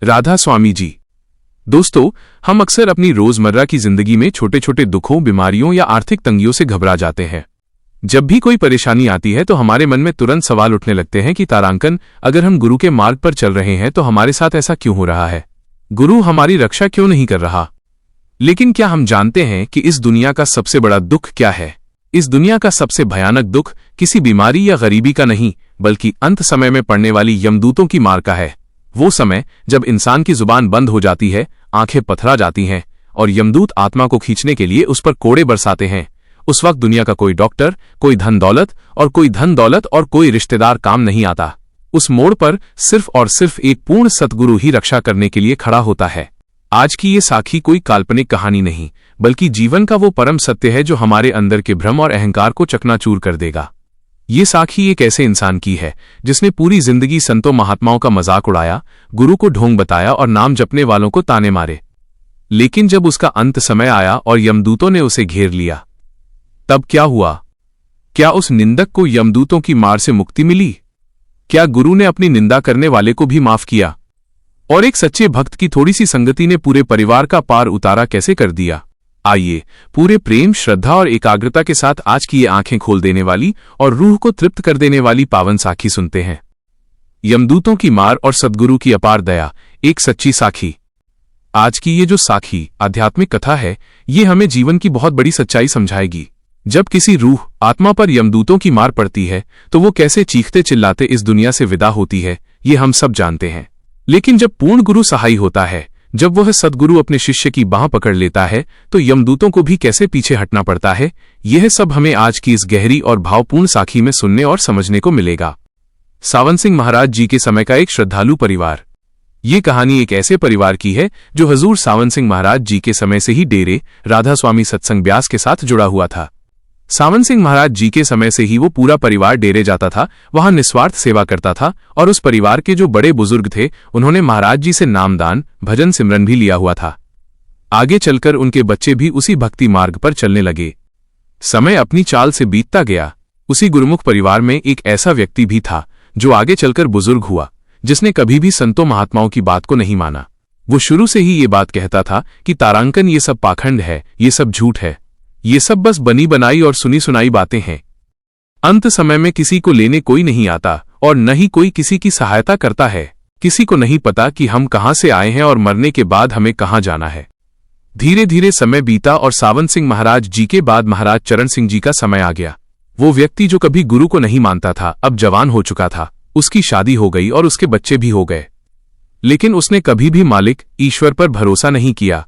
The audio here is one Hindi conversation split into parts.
राधा स्वामी जी। दोस्तों, हम अक्सर अपनी रोजमर्रा की जिंदगी में छोटे छोटे दुखों, बीमारियों या आर्थिक तंगियों से घबरा जाते हैं। जब भी कोई परेशानी आती है तो हमारे मन में तुरंत सवाल उठने लगते हैं कि तारांकन, अगर हम गुरु के मार्ग पर चल रहे हैं तो हमारे साथ ऐसा क्यों हो रहा है? गुरु हमारी रक्षा क्यों नहीं कर रहा? लेकिन क्या हम जानते हैं कि इस दुनिया का सबसे बड़ा दुख क्या है? इस दुनिया का सबसे भयानक दुख किसी बीमारी या गरीबी का नहीं, बल्कि अंत समय में पड़ने वाली यमदूतों की मार का है। वो समय जब इंसान की जुबान बंद हो जाती है, आंखें पथरा जाती हैं और यमदूत आत्मा को खींचने के लिए उस पर कोड़े बरसाते हैं। उस वक्त दुनिया का कोई डॉक्टर, कोई धन दौलत और कोई रिश्तेदार काम नहीं आता। उस मोड़ पर सिर्फ और सिर्फ एक पूर्ण सतगुरु ही रक्षा करने के लिए खड़ा होता है। आज की ये साखी कोई काल्पनिक कहानी नहीं, बल्कि जीवन का वो परम सत्य है जो हमारे अंदर के भ्रम और अहंकार को चकनाचूर कर देगा। ये साखी एक ऐसे इंसान की है जिसने पूरी जिंदगी संतों महात्माओं का मजाक उड़ाया, गुरु को ढोंग बताया और नाम जपने वालों को ताने मारे। लेकिन जब उसका अंत समय आया और यमदूतों ने उसे घेर लिया, तब क्या हुआ? क्या उस निंदक को यमदूतों की मार से मुक्ति मिली? क्या गुरु ने अपनी निंदा करने वाले को भी माफ किया? और एक सच्चे भक्त की थोड़ी सी संगति ने पूरे परिवार का पार उतारा कैसे कर दिया? आइए पूरे प्रेम, श्रद्धा और एकाग्रता के साथ आज की ये आंखें खोल देने वाली और रूह को तृप्त कर देने वाली पावन साखी सुनते हैं। यमदूतों की मार और सद्गुरु की अपार दया, एक सच्ची साखी। आज की ये जो साखी आध्यात्मिक कथा है, ये हमें जीवन की बहुत बड़ी सच्चाई समझाएगी। जब किसी रूह, आत्मा पर यमदूतों की मार पड़ती है तो वो कैसे चीखते चिल्लाते इस दुनिया से विदा होती है, ये हम सब जानते हैं। लेकिन जब पूर्ण गुरु सहाय होता है, जब वह सद्गुरु अपने शिष्य की बांह पकड़ लेता है, तो यमदूतों को भी कैसे पीछे हटना पड़ता है, यह सब हमें आज की इस गहरी और भावपूर्ण साखी में सुनने और समझने को मिलेगा। सावन सिंह महाराज जी के समय का एक श्रद्धालु परिवार। ये कहानी एक ऐसे परिवार की है जो हजूर सावन सिंह महाराज जी के समय से ही डेरे राधा स्वामी सत्संग ब्यास के साथ जुड़ा हुआ था। सावन सिंह महाराज जी के समय से ही वो पूरा परिवार डेरे जाता था, वहां निस्वार्थ सेवा करता था और उस परिवार के जो बड़े बुजुर्ग थे, उन्होंने महाराज जी से नामदान, भजन सिमरन भी लिया हुआ था। आगे चलकर उनके बच्चे भी उसी भक्ति मार्ग पर चलने लगे। समय अपनी चाल से बीतता गया। उसी गुरुमुख परिवार में एक ऐसा व्यक्ति भी था जो आगे चलकर बुजुर्ग हुआ, जिसने कभी भी संतों महात्माओं की बात को नहीं माना। वो शुरू से ही ये बात कहता था कि तारांकन, ये सब पाखंड है, ये सब झूठ है, ये सब बस बनी बनाई और सुनी सुनाई बातें हैं। अंत समय में किसी को लेने कोई नहीं आता और न ही कोई किसी की सहायता करता है। किसी को नहीं पता कि हम कहां से आए हैं और मरने के बाद हमें कहां जाना है। धीरे धीरे समय बीता और सावन सिंह महाराज जी के बाद महाराज चरण सिंह जी का समय आ गया। वो व्यक्ति जो कभी गुरु को नहीं मानता था, अब जवान हो चुका था। उसकी शादी हो गई और उसके बच्चे भी हो गए। लेकिन उसने कभी भी मालिक ईश्वर पर भरोसा नहीं किया।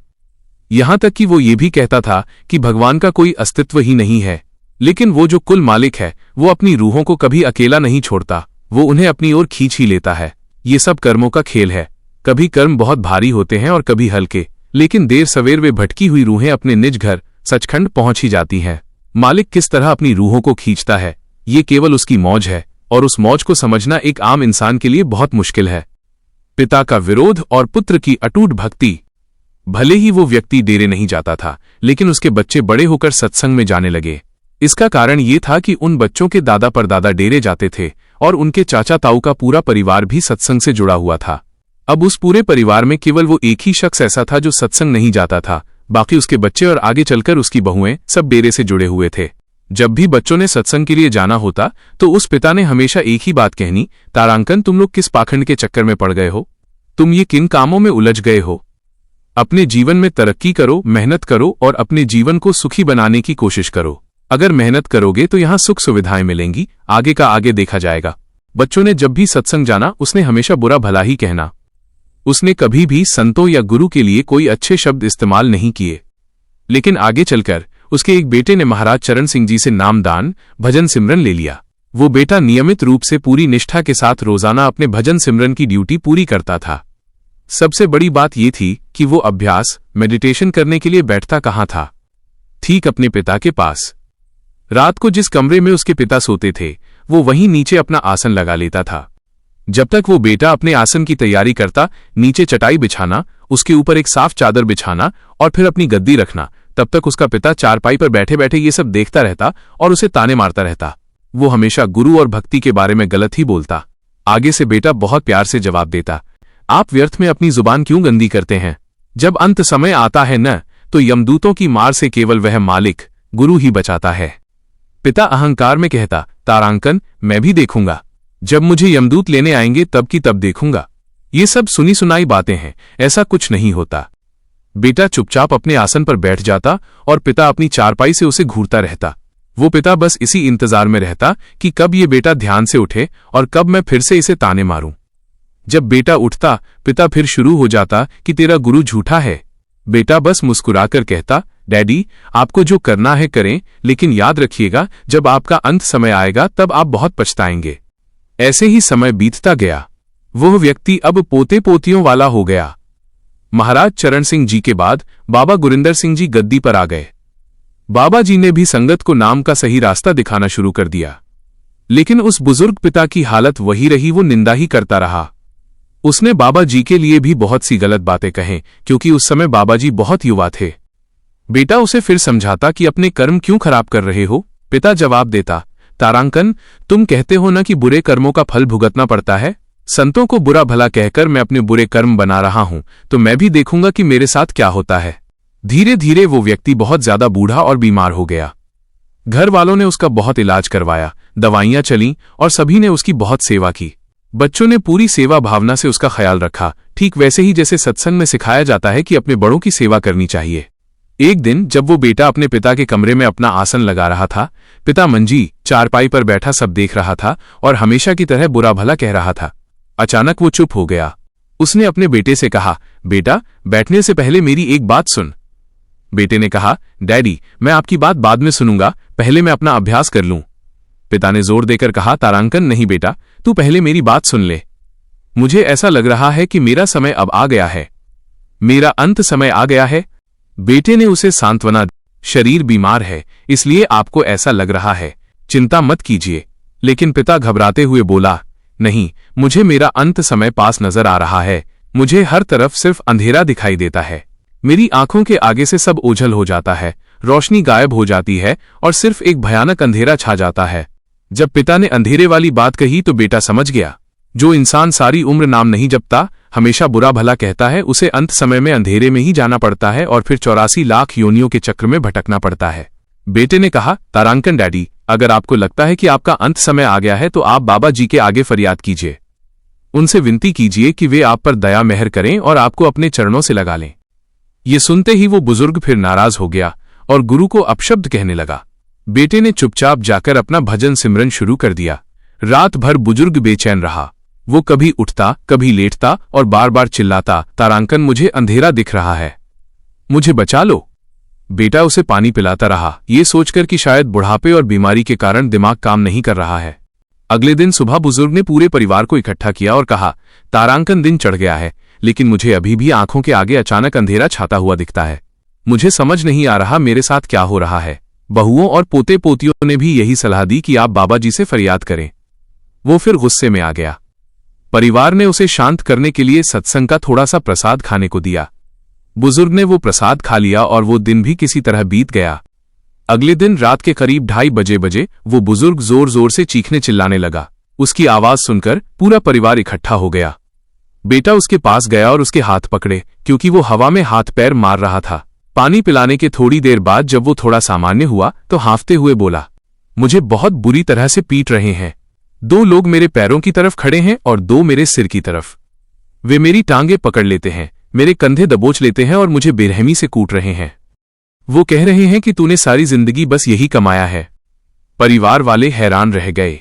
यहां तक कि वो ये भी कहता था कि भगवान का कोई अस्तित्व ही नहीं है। लेकिन वो जो कुल मालिक है, वो अपनी रूहों को कभी अकेला नहीं छोड़ता, वो उन्हें अपनी ओर खींच ही लेता है। ये सब कर्मों का खेल है। कभी कर्म बहुत भारी होते हैं और कभी हल्के, लेकिन देर सवेर वे भटकी हुई रूहें अपने निज घर सचखंड पहुंच ही जाती हैं। मालिक किस तरह अपनी रूहों को खींचता है, ये केवल उसकी मौज है, और उस मौज को समझना एक आम इंसान के लिए बहुत मुश्किल है। पिता का विरोध और पुत्र की अटूट भक्ति। भले ही वो व्यक्ति डेरे नहीं जाता था, लेकिन उसके बच्चे बड़े होकर सत्संग में जाने लगे। इसका कारण ये था कि उन बच्चों के दादा परदादा डेरे जाते थे और उनके चाचा ताऊ का पूरा परिवार भी सत्संग से जुड़ा हुआ था। अब उस पूरे परिवार में केवल वो एक ही शख्स ऐसा था जो सत्संग नहीं जाता था। बाकी उसके बच्चे और आगे चलकर उसकी बहुएं सब डेरे से जुड़े हुए थे। जब भी बच्चों ने सत्संग के लिए जाना होता तो उस पिता ने हमेशा एक ही बात कहनी, तारांकन, तुम लोग किस पाखंड के चक्कर में पड़ गए हो? तुम ये किन कामों में उलझ गए हो? अपने जीवन में तरक्की करो, मेहनत करो और अपने जीवन को सुखी बनाने की कोशिश करो। अगर मेहनत करोगे तो यहाँ सुख सुविधाएं मिलेंगी, आगे का आगे देखा जाएगा। बच्चों ने जब भी सत्संग जाना, उसने हमेशा बुरा भला ही कहना। उसने कभी भी संतों या गुरु के लिए कोई अच्छे शब्द इस्तेमाल नहीं किए। लेकिन आगे चलकर उसके एक बेटे ने महाराज चरण सिंह जी से नामदान, भजन सिमरन ले लिया। वो बेटा नियमित रूप से पूरी निष्ठा के साथ रोजाना अपने भजन सिमरन की ड्यूटी पूरी करता था। सबसे बड़ी बात यह थी कि वो अभ्यास, मेडिटेशन करने के लिए बैठता कहाँ था? ठीक अपने पिता के पास। रात को जिस कमरे में उसके पिता सोते थे, वो वहीं नीचे अपना आसन लगा लेता था। जब तक वो बेटा अपने आसन की तैयारी करता, नीचे चटाई बिछाना, उसके ऊपर एक साफ चादर बिछाना और फिर अपनी गद्दी रखना, तब तक उसका पिता चारपाई पर बैठे बैठे ये सब देखता रहता और उसे ताने मारता रहता। वो हमेशा गुरु और भक्ति के बारे में गलत ही बोलता। आगे से बेटा बहुत प्यार से जवाब देता, आप व्यर्थ में अपनी जुबान क्यों गंदी करते हैं? जब अंत समय आता है न, तो यमदूतों की मार से केवल वह मालिक गुरु ही बचाता है। पिता अहंकार में कहता, तारांकन, मैं भी देखूंगा। जब मुझे यमदूत लेने आएंगे तब की तब देखूंगा। ये सब सुनी सुनाई बातें हैं, ऐसा कुछ नहीं होता। बेटा चुपचाप अपने आसन पर बैठ जाता और पिता अपनी चारपाई से उसे घूरता रहता। वो पिता बस इसी इंतजार में रहता कि कब ये बेटा ध्यान से उठे और कब मैं फिर से इसे ताने मारूं। जब बेटा उठता, पिता फिर शुरू हो जाता कि तेरा गुरु झूठा है। बेटा बस मुस्कुराकर कहता, डैडी, आपको जो करना है करें, लेकिन याद रखिएगा जब आपका अंत समय आएगा तब आप बहुत पछताएंगे। ऐसे ही समय बीतता गया। वह व्यक्ति अब पोते पोतियों वाला हो गया। महाराज चरण सिंह जी के बाद बाबा गुरिंदर सिंह जी गद्दी पर आ गए। बाबा जी ने भी संगत को नाम का सही रास्ता दिखाना शुरू कर दिया। लेकिन उस बुजुर्ग पिता की हालत वही रही, वो निंदा ही करता रहा। उसने बाबा जी के लिए भी बहुत सी गलत बातें कहें, क्योंकि उस समय बाबा जी बहुत युवा थे। बेटा उसे फिर समझाता कि अपने कर्म क्यों खराब कर रहे हो। पिता जवाब देता, तारांकन, तुम कहते हो ना कि बुरे कर्मों का फल भुगतना पड़ता है। संतों को बुरा भला कहकर मैं अपने बुरे कर्म बना रहा हूं, तो मैं भी देखूंगा कि मेरे साथ क्या होता है। धीरे धीरे वो व्यक्ति बहुत ज्यादा बूढ़ा और बीमार हो गया। घर वालों ने उसका बहुत इलाज करवाया, दवाइयां चलीं और सभी ने उसकी बहुत सेवा की। बच्चों ने पूरी सेवा भावना से उसका ख्याल रखा, ठीक वैसे ही जैसे सत्संग में सिखाया जाता है कि अपने बड़ों की सेवा करनी चाहिए। एक दिन जब वो बेटा अपने पिता के कमरे में अपना आसन लगा रहा था, पिता मंजी चारपाई पर बैठा सब देख रहा था और हमेशा की तरह बुरा भला कह रहा था। अचानक वो चुप हो गया। उसने अपने बेटे से कहा, बेटा, बैठने से पहले मेरी एक बात सुन। बेटे ने कहा, डैडी, मैं आपकी बात बाद में सुनूंगा, पहले मैं अपना अभ्यास कर लूं। पिता ने जोर देकर कहा, तारांकन, नहीं बेटा, तू पहले मेरी बात सुन ले। मुझे ऐसा लग रहा है कि मेरा समय अब आ गया है, मेरा अंत समय आ गया है। बेटे ने उसे सांत्वना दी, शरीर बीमार है इसलिए आपको ऐसा लग रहा है, चिंता मत कीजिए। लेकिन पिता घबराते हुए बोला, नहीं, मुझे मेरा अंत समय पास नजर आ रहा है। मुझे हर तरफ सिर्फ अंधेरा दिखाई देता है। मेरी आंखों के आगे से सब ओझल हो जाता है, रोशनी गायब हो जाती है और सिर्फ एक भयानक अंधेरा छा जाता है। जब पिता ने अंधेरे वाली बात कही तो बेटा समझ गया। जो इंसान सारी उम्र नाम नहीं जपता, हमेशा बुरा भला कहता है, उसे अंत समय में अंधेरे में ही जाना पड़ता है और फिर 84 लाख योनियों के चक्र में भटकना पड़ता है। बेटे ने कहा, तारांकन डैडी, अगर आपको लगता है कि आपका अंत समय आ गया है तो आप बाबा जी के आगे फरियाद कीजिए। उनसे विनती कीजिए कि वे आप पर दया मेहर करें और आपको अपने चरणों से लगा लें। ये सुनते ही वो बुजुर्ग फिर नाराज हो गया और गुरु को अपशब्द कहने लगा। बेटे ने चुपचाप जाकर अपना भजन सिमरन शुरू कर दिया। रात भर बुजुर्ग बेचैन रहा। वो कभी उठता, कभी लेटता और बार बार चिल्लाता, तारांकन, मुझे अंधेरा दिख रहा है, मुझे बचा लो। बेटा उसे पानी पिलाता रहा, ये सोचकर कि शायद बुढ़ापे और बीमारी के कारण दिमाग काम नहीं कर रहा है। अगले दिन सुबह बुजुर्ग ने पूरे परिवार को इकट्ठा किया और कहा, तारांकन, दिन चढ़ गया है, लेकिन मुझे अभी भी आंखों के आगे अचानक अंधेरा छाता हुआ दिखता है। मुझे समझ नहीं आ रहा मेरे साथ क्या हो रहा है। बहुओं और पोते पोतियों ने भी यही सलाह दी कि आप बाबा जी से फरियाद करें। वो फिर गुस्से में आ गया। परिवार ने उसे शांत करने के लिए सत्संग का थोड़ा सा प्रसाद खाने को दिया। बुजुर्ग ने वो प्रसाद खा लिया और वो दिन भी किसी तरह बीत गया। अगले दिन रात के करीब 2:30 बजे वो बुजुर्ग जोर जोर से चीखने चिल्लाने लगा। उसकी आवाज सुनकर पूरा परिवार इकट्ठा हो गया। बेटा उसके पास गया और उसके हाथ पकड़े, क्योंकि वो हवा में हाथ पैर मार रहा था। पानी पिलाने के थोड़ी देर बाद जब वो थोड़ा सामान्य हुआ तो हांफते हुए बोला, मुझे बहुत बुरी तरह से पीट रहे हैं। 2 लोग मेरे पैरों की तरफ खड़े हैं और 2 मेरे सिर की तरफ। वे मेरी टांगे पकड़ लेते हैं, मेरे कंधे दबोच लेते हैं और मुझे बेरहमी से कूट रहे हैं। वो कह रहे हैं कि तूने सारी जिंदगी बस यही कमाया है। परिवार वाले हैरान रह गए।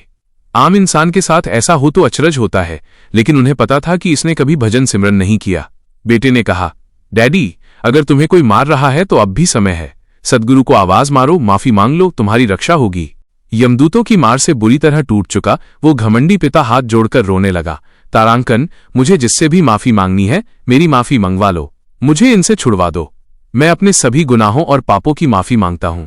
आम इंसान के साथ ऐसा हो तो अचरज होता है, लेकिन उन्हें पता था कि इसने कभी भजन सिमरन नहीं किया। बेटे ने कहा, डैडी, अगर तुम्हें कोई मार रहा है तो अब भी समय है। सद्गुरु को आवाज मारो, माफी मांग लो, तुम्हारी रक्षा होगी। यमदूतों की मार से बुरी तरह टूट चुका वो घमंडी पिता हाथ जोड़कर रोने लगा, तारांकन, मुझे जिससे भी माफी मांगनी है मेरी माफी मंगवा लो, मुझे इनसे छुड़वा दो। मैं अपने सभी गुनाहों और पापों की माफी मांगता हूं।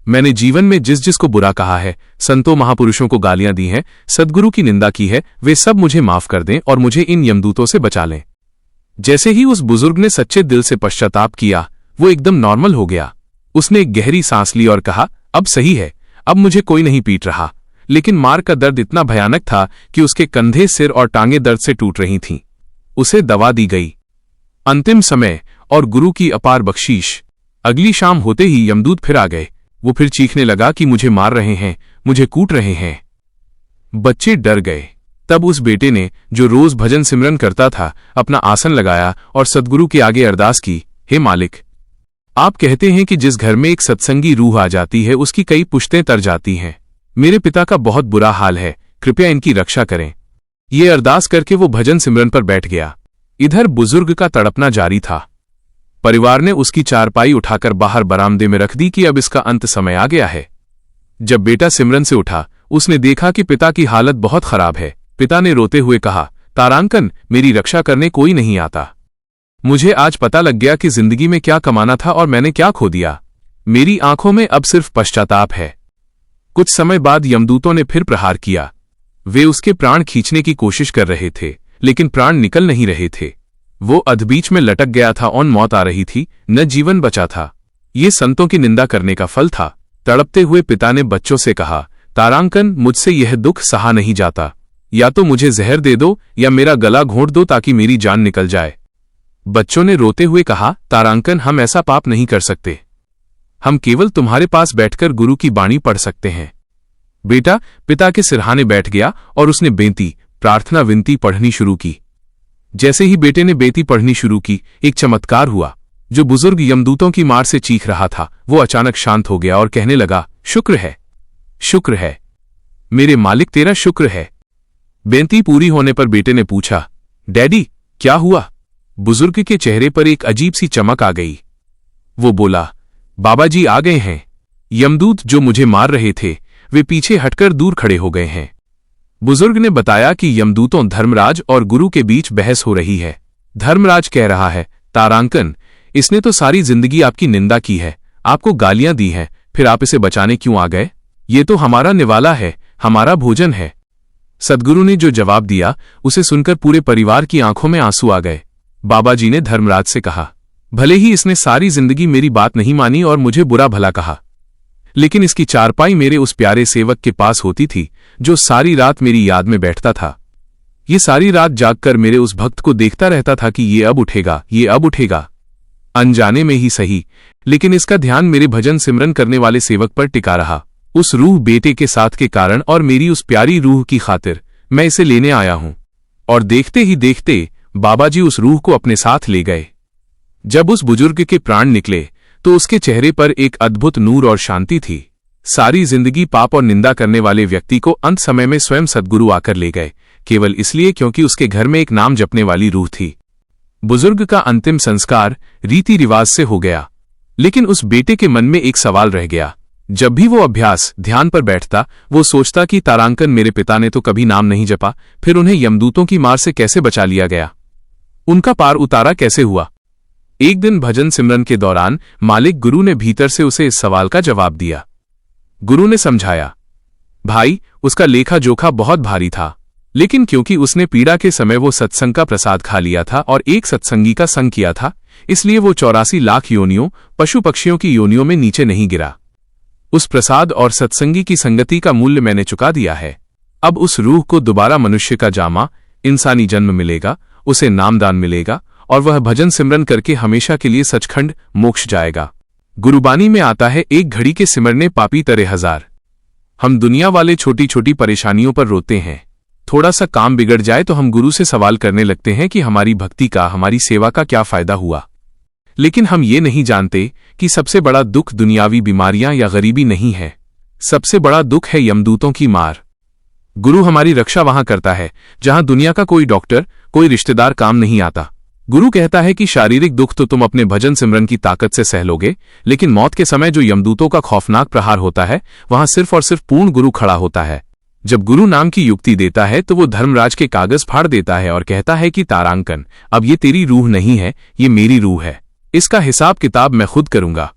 मैंने जीवन में जिस जिसको बुरा कहा है, संतों महापुरुषों को गालियां दी हैं, सद्गुरु की निंदा की है, वे सब मुझे माफ कर दें और मुझे इन यमदूतों से बचा लें। जैसे ही उस बुजुर्ग ने सच्चे दिल से पश्चाताप किया, वो एकदम नॉर्मल हो गया। उसने एक गहरी सांस ली और कहा, अब सही है, अब मुझे कोई नहीं पीट रहा। लेकिन मार का दर्द इतना भयानक था कि उसके कंधे, सिर और टांगें दर्द से टूट रही थीं। उसे दवा दी गई। अंतिम समय और गुरु की अपार बख्शीश। अगली शाम होते ही यमदूत फिर आ गए। वो फिर चीखने लगा कि मुझे मार रहे हैं, मुझे कूट रहे हैं। बच्चे डर गए। तब उस बेटे ने, जो रोज भजन सिमरन करता था, अपना आसन लगाया और सद्गुरु के आगे अरदास की, हे मालिक, आप कहते हैं कि जिस घर में एक सत्संगी रूह आ जाती है उसकी कई पुश्तें तर जाती हैं। मेरे पिता का बहुत बुरा हाल है, कृपया इनकी रक्षा करें। ये अरदास करके वो भजन सिमरन पर बैठ गया। इधर बुजुर्ग का तड़पना जारी था। परिवार ने उसकी चारपाई उठाकर बाहर बरामदे में रख दी कि अब इसका अंत समय आ गया है। जब बेटा सिमरन से उठा, उसने देखा कि पिता की हालत बहुत खराब है। पिता ने रोते हुए कहा, तारांकन, मेरी रक्षा करने कोई नहीं आता। मुझे आज पता लग गया कि जिंदगी में क्या कमाना था और मैंने क्या खो दिया। मेरी आंखों में अब सिर्फ पश्चाताप है। कुछ समय बाद यमदूतों ने फिर प्रहार किया। वे उसके प्राण खींचने की कोशिश कर रहे थे, लेकिन प्राण निकल नहीं रहे थे। वो अधबीच में लटक गया था और मौत आ रही थी, न जीवन बचा था। ये संतों की निंदा करने का फल था। तड़पते हुए पिता ने बच्चों से कहा, तारांकन, मुझसे यह दुख सहा नहीं जाता। या तो मुझे जहर दे दो या मेरा गला घोंट दो ताकि मेरी जान निकल जाए। बच्चों ने रोते हुए कहा, तारांकन, हम ऐसा पाप नहीं कर सकते। हम केवल तुम्हारे पास बैठकर गुरु की बाणी पढ़ सकते हैं। बेटा पिता के सिरहाने बैठ गया और उसने बेंती, प्रार्थना, विनती पढ़नी शुरू की। जैसे ही बेटे ने बेंती पढ़नी शुरू की, एक चमत्कार हुआ। जो बुजुर्ग यमदूतों की मार से चीख रहा था, वो अचानक शांत हो गया और कहने लगा, शुक्र है, शुक्र है, मेरे मालिक, तेरा शुक्र है। बेंती पूरी होने पर बेटे ने पूछा, डैडी, क्या हुआ? बुजुर्ग के चेहरे पर एक अजीब सी चमक आ गई। वो बोला, बाबा जी आ गए हैं। यमदूत जो मुझे मार रहे थे, वे पीछे हटकर दूर खड़े हो गए हैं। बुजुर्ग ने बताया कि यमदूतों धर्मराज और गुरु के बीच बहस हो रही है। धर्मराज कह रहा है, तारांकन, इसने तो सारी जिंदगी आपकी निंदा की है, आपको गालियां दी हैं, फिर आप इसे बचाने क्यों आ गए? ये तो हमारा निवाला है, हमारा भोजन है। सद्गुरु ने जो जवाब दिया, उसे सुनकर पूरे परिवार की आंखों में आंसू आ गए। बाबा जी ने धर्मराज से कहा, भले ही इसने सारी जिंदगी मेरी बात नहीं मानी और मुझे बुरा भला कहा, लेकिन इसकी चारपाई मेरे उस प्यारे सेवक के पास होती थी, जो सारी रात मेरी याद में बैठता था। ये सारी रात जागकर मेरे उस भक्त को देखता रहता था कि ये अब उठेगा, ये अब उठेगा। अनजाने में ही सही, लेकिन इसका ध्यान मेरे भजन सिमरन करने वाले सेवक पर टिका रहा। उस रूह बेटे के साथ के कारण और मेरी उस प्यारी रूह की खातिर मैं इसे लेने आया हूं। और देखते ही देखते बाबाजी उस रूह को अपने साथ ले गए। जब उस बुजुर्ग के प्राण निकले तो उसके चेहरे पर एक अद्भुत नूर और शांति थी। सारी जिंदगी पाप और निंदा करने वाले व्यक्ति को अंत समय में स्वयं सद्गुरु आकर ले गए, केवल इसलिए क्योंकि उसके घर में एक नाम जपने वाली रूह थी। बुजुर्ग का अंतिम संस्कार रीति रिवाज से हो गया, लेकिन उस बेटे के मन में एक सवाल रह गया। जब भी वो अभ्यास ध्यान पर बैठता, वो सोचता कि तारांकन, मेरे पिता ने तो कभी नाम नहीं जपा, फिर उन्हें यमदूतों की मार से कैसे बचा लिया गया? उनका पार उतारा कैसे हुआ? एक दिन भजन सिमरन के दौरान मालिक गुरु ने भीतर से उसे इस सवाल का जवाब दिया। गुरु ने समझाया, भाई, उसका लेखा जोखा बहुत भारी था, लेकिन क्योंकि उसने पीड़ा के समय वो सत्संग का प्रसाद खा लिया था और एक सत्संगी का संग किया था, इसलिए वो 84 लाख योनियों, पशु पक्षियों की योनियों में नीचे नहीं गिरा। उस प्रसाद और सत्संगी की संगति का मूल्य मैंने चुका दिया है। अब उस रूह को दोबारा मनुष्य का जामा, इंसानी जन्म मिलेगा, उसे नामदान मिलेगा और वह भजन सिमरन करके हमेशा के लिए सचखंड मोक्ष जाएगा। गुरुबानी में आता है, एक घड़ी के सिमरने पापी तरे हजार। हम दुनिया वाले छोटी छोटी परेशानियों पर रोते हैं। थोड़ा सा काम बिगड़ जाए तो हम गुरु से सवाल करने लगते हैं कि हमारी भक्ति का, हमारी सेवा का क्या फायदा हुआ। लेकिन हम ये नहीं जानते कि सबसे बड़ा दुख दुनियावी बीमारियां या गरीबी नहीं है, सबसे बड़ा दुख है यमदूतों की मार। गुरु हमारी रक्षा वहां करता है जहां दुनिया का कोई डॉक्टर, कोई रिश्तेदार काम नहीं आता। गुरु कहता है कि शारीरिक दुख तो तुम अपने भजन सिमरन की ताकत से सह लोगे, लेकिन मौत के समय जो यमदूतों का खौफनाक प्रहार होता है, वहां सिर्फ और सिर्फ पूर्ण गुरु खड़ा होता है। जब गुरु नाम की युक्ति देता है तो वो धर्मराज के कागज फाड़ देता है और कहता है कि तारांकन, अब ये तेरी रूह नहीं है, ये मेरी रूह है, इसका हिसाब किताब मैं खुद करूंगा।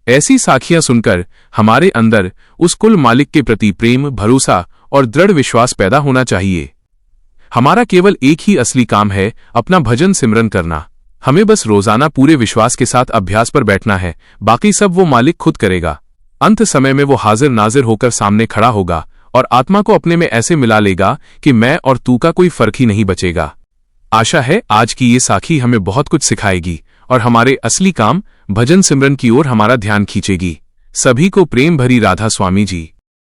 ऐसी साखियां सुनकर हमारे अंदर उस कुल मालिक के प्रति प्रेम, भरोसा और दृढ़ विश्वास पैदा होना चाहिए। हमारा केवल एक ही असली काम है, अपना भजन सिमरन करना। हमें बस रोजाना पूरे विश्वास के साथ अभ्यास पर बैठना है, बाकी सब वो मालिक खुद करेगा। अंत समय में वो हाजिर नाजिर होकर सामने खड़ा होगा और आत्मा को अपने में ऐसे मिला लेगा कि मैं और तू का कोई फर्क ही नहीं बचेगा। आशा है आज की ये साखी हमें बहुत कुछ सिखाएगी और हमारे असली काम भजन सिमरन की ओर हमारा ध्यान खींचेगी। सभी को प्रेम भरी राधा स्वामी जी।